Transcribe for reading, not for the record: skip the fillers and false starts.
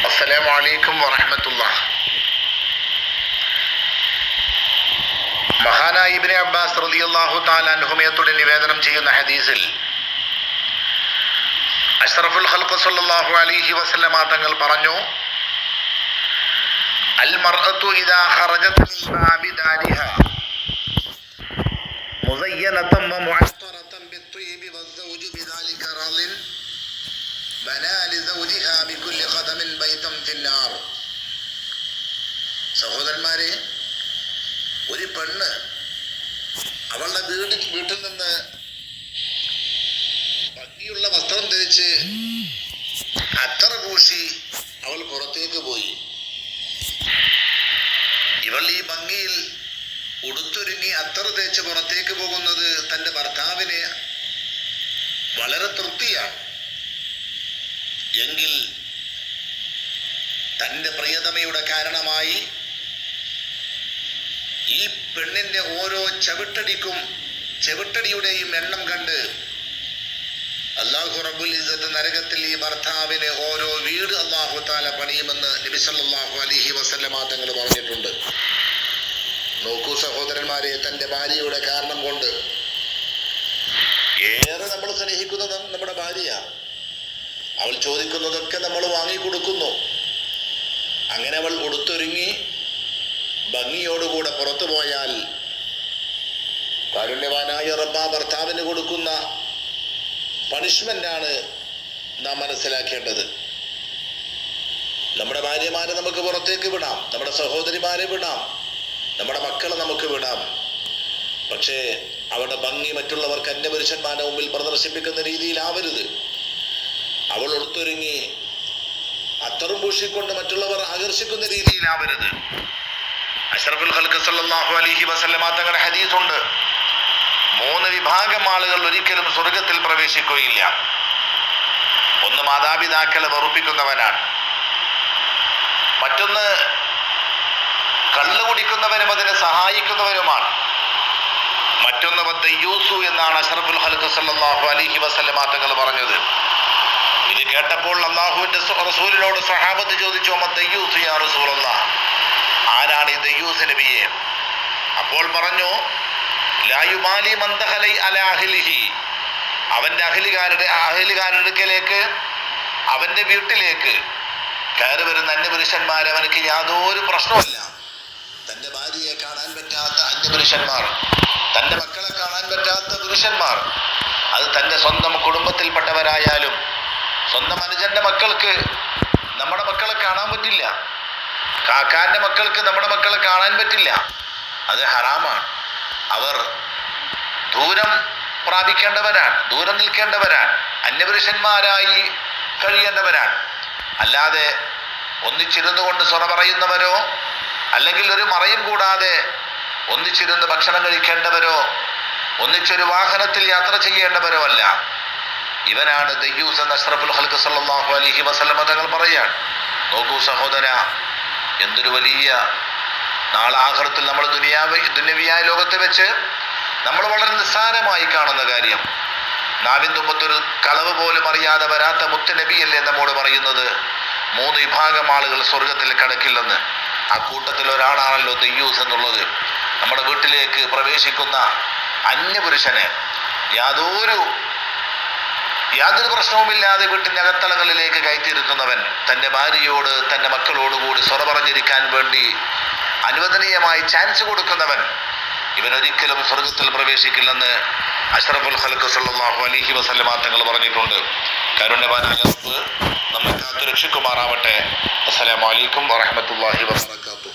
അസ്സലാമു അലൈക്കും വറഹ്മത്തുള്ളാഹി. മഹാനായ ഇബ്നു അബ്ബാസ് റളിയല്ലാഹു തആല അൻഹുമയോട് നിവേദനം ചെയ്യുന്ന ഹദീസിൽ അഷ്റഫുൽ ഖൽഖ് സ്വല്ലല്ലാഹു അലൈഹി വസല്ലമ തങ്ങൾ പറഞ്ഞു, അൽ മർഅതു ഇദാ ഖറജത് മിൻ ബാബി ദാരിഹാ മുസയ്യനതൻ വമുഅത്തറതൻ ബിത്വീബി വസ്സൗജു ബിദാലിക റാളിൻ ബനാ ലിസൗജിഹാ ബികുല്ലി ഖദമിൻ ബൈതൻ ഫിന്നാർ. സഹോദരന്മാരെ, ഒരു പെണ്ണ് അവളുടെ വീട്ടിൽ നിന്ന് ഭംഗിയുള്ള വസ്ത്രം ധരിച്ച് അത്തറ പൂശി അവൾ പുറത്തേക്ക് പോയി. ഇവൾ ഈ ഭംഗിയിൽ ഉടുത്തൊരുങ്ങി അത്തറ തേച്ച് പുറത്തേക്ക് പോകുന്നത് തൻ്റെ ഭർത്താവിന് വളരെ തൃപ്തിയാണ്. എങ്കിൽ തൻ്റെ പ്രിയതമയുടെ കാരണമായി ഈ പെണ്ണിന്റെ ഓരോ ചെവിട്ടടിയുടെയും എണ്ണം കണ്ട് അല്ലാഹു റബ്ബുൽ ഇസ്സത്ത് നരകത്തിൽ ഈ ഭർത്താവിന് ഓരോ വീട് അല്ലാഹു തആല പണിയുമെന്ന് നബി സല്ലല്ലാഹു അലൈഹി വസല്ലമ തങ്ങൾ പറഞ്ഞിട്ടുണ്ട്. നോക്കൂ സഹോദരന്മാരെ, തൻ്റെ ഭാര്യയുടെ കാരണം കൊണ്ട് ഏറെ നമ്മൾ സ്നേഹിക്കുന്നത് നമ്മുടെ ഭാര്യയാണ്. അവൾ ചോദിക്കുന്നതൊക്കെ നമ്മൾ വാങ്ങിക്കൊടുക്കുന്നു. അങ്ങനെ അവൾ ഉടുത്തൊരുങ്ങി ഭംഗിയോടുകൂടെ പുറത്തു പോയാൽ കാരുണ്യവാനായ റബ്ബ് ഭർത്താവിന് കൊടുക്കുന്ന പണിഷ്മെന്റാണ് നാം മനസ്സിലാക്കേണ്ടത്. നമ്മുടെ ഭാര്യമാരെ നമുക്ക് പുറത്തേക്ക് വിടാം, നമ്മുടെ സഹോദരിമാരെ വിടാം, നമ്മുടെ മക്കളെ നമുക്ക് വിടാം. പക്ഷേ അവരുടെ ഭംഗി മറ്റുള്ളവർക്ക് അന്യപുരുഷന്മാരുടെ മുമ്പിൽ പ്രദർശിപ്പിക്കുന്ന രീതിയിലാവരുത്. അവൾ ഉടുത്തൊരുങ്ങി അത്തറും പൂശിക്കൊണ്ട് മറ്റുള്ളവർ ആകർഷിക്കുന്ന രീതിയിലാവരുത്. അഷ്റഫുൽ ഖൽഖ് സല്ലല്ലാഹു അലൈഹി വസല്ലമ തങ്ങളുടെ ഹദീസുണ്ട്, 3 വിഭാഗം ആളുകൾ ഒരിക്കലും സ്വർഗത്തിൽ പ്രവേശിക്കുകയില്ല. ഒന്ന് മാതാപിതാക്കളെ വെറുപ്പിക്കുന്നവനാണ്, മറ്റൊന്ന് കള്ളു കുടിക്കുന്നവരും അതിനെ സഹായിക്കുന്നവരുമാണ്, മറ്റൊന്ന് വദ്ദയ്യൂസു എന്നാണ് അഷ്റഫുൽ ഖൽഖ് സല്ലല്ലാഹു അലൈഹി വസല്ലമ തങ്ങൾ പറഞ്ഞത്. ഇത് കേട്ടപ്പോൾ അല്ലാഹുവിന്റെ റസൂലിനോട് സഹാബത്ത് ചോദിച്ചു, വദ്ദയ്യൂസു യാ റസൂലല്ലാഹ്, ആരാണ് ഈ ദയ്യൂസ് നബിയെ? അപ്പോൾ പറഞ്ഞു, ലാ യുമാലി മൻ ദഖല അലാ അഹ്ലിഹി, അവന്റെ അഹ്ലുകാരുടെ അടുക്കലേക്ക്, അവന്റെ വീട്ടിലേക്ക് കയറി വരുന്ന അന്യപുരുഷന്മാർ അവനക്ക് യാതൊരു പ്രശ്നവുമില്ല. തൻ്റെ ഭാര്യയെ കാണാൻ പറ്റാത്ത അന്യപുരുഷന്മാർ, തൻ്റെ മക്കളെ കാണാൻ പറ്റാത്ത പുരുഷന്മാർ, അത് തൻ്റെ സ്വന്തം കുടുംബത്തിൽപ്പെട്ടവരായാലും സ്വന്തം അനുജന്റെ മക്കൾക്ക് നമ്മുടെ മക്കളെ കാണാൻ പറ്റില്ല, കാക്കാന്റെ മക്കൾക്ക് നമ്മുടെ മക്കളെ കാണാൻ പറ്റില്ല. അത് ഹറാമാണ്. അവർ ദൂരം പ്രാപിക്കേണ്ടവരാണ്, ദൂരം നിൽക്കേണ്ടവരാണ്, അന്യപുരുഷന്മാരായി കഴിയേണ്ടവരാണ്. അല്ലാതെ ഒന്നിച്ചിരുന്നു കൊണ്ട് സ്വറ പറയുന്നവരോ അല്ലെങ്കിൽ ഒരു മറയും കൂടാതെ ഒന്നിച്ചിരുന്ന് ഭക്ഷണം കഴിക്കേണ്ടവരോ ഒന്നിച്ചൊരു വാഹനത്തിൽ യാത്ര ചെയ്യേണ്ടവരോ അല്ല. ഇവനാണ് ദയ്യൂസ് എന്ന് അഷ്റഫുൽ ഖൽഖ് സല്ലല്ലാഹു അലൈഹി വസല്ലമ തങ്ങൾ പറയാണ്. നോക്കൂ സഹോദര, എന്തൊരു വലിയ നാളെ ആഖിറത്തിൽ നമ്മൾ ദുനിയാവിയായ ലോകത്തെ വെച്ച് നമ്മൾ വളരെ നിസ്സാരമായി കാണുന്ന കാര്യം. നാവിൻ തുമ്പത്തൊരു കളവ് പോലും അറിയാതെ വരാത്ത മുത്തുനബിയല്ലേ നമ്മോട് പറയുന്നത് 3 വിഭാഗം ആളുകൾ സ്വർഗത്തിൽ കടക്കില്ലെന്ന്. ആ കൂട്ടത്തിൽ ഒരാളാണല്ലോ ദയ്യൂസ് എന്നുള്ളത്. നമ്മുടെ വീട്ടിലേക്ക് പ്രവേശിക്കുന്ന അന്യപുരുഷന് യാതൊരു പ്രശ്നവുമില്ലാതെ വീട്ടിൻ്റെ അകത്തളങ്ങളിലേക്ക് കയറ്റിയിരുത്തുന്നവൻ, തൻ്റെ ഭാര്യയോട് തൻ്റെ മക്കളോടുകൂടി സ്വറ പറഞ്ഞിരിക്കാൻ വേണ്ടി അനുവദനീയമായി ചാൻസ് കൊടുക്കുന്നവൻ, ഇവനൊരിക്കലും സ്വർഗത്തിൽ പ്രവേശിക്കില്ലെന്ന് അഷ്റഫുൽ ഖൽഖ് സല്ലല്ലാഹു അലൈഹി വസല്ലമ തങ്ങൾ പറഞ്ഞിട്ടുണ്ട്. കാരുണ്യവാനായ റബ്ബ് നമ്മെ കാത്തു രക്ഷിക്കുമാറാവട്ടെ. അസ്സലാമു അലൈക്കും വറഹ്മത്തുള്ളാഹി വബറകാതുഹു.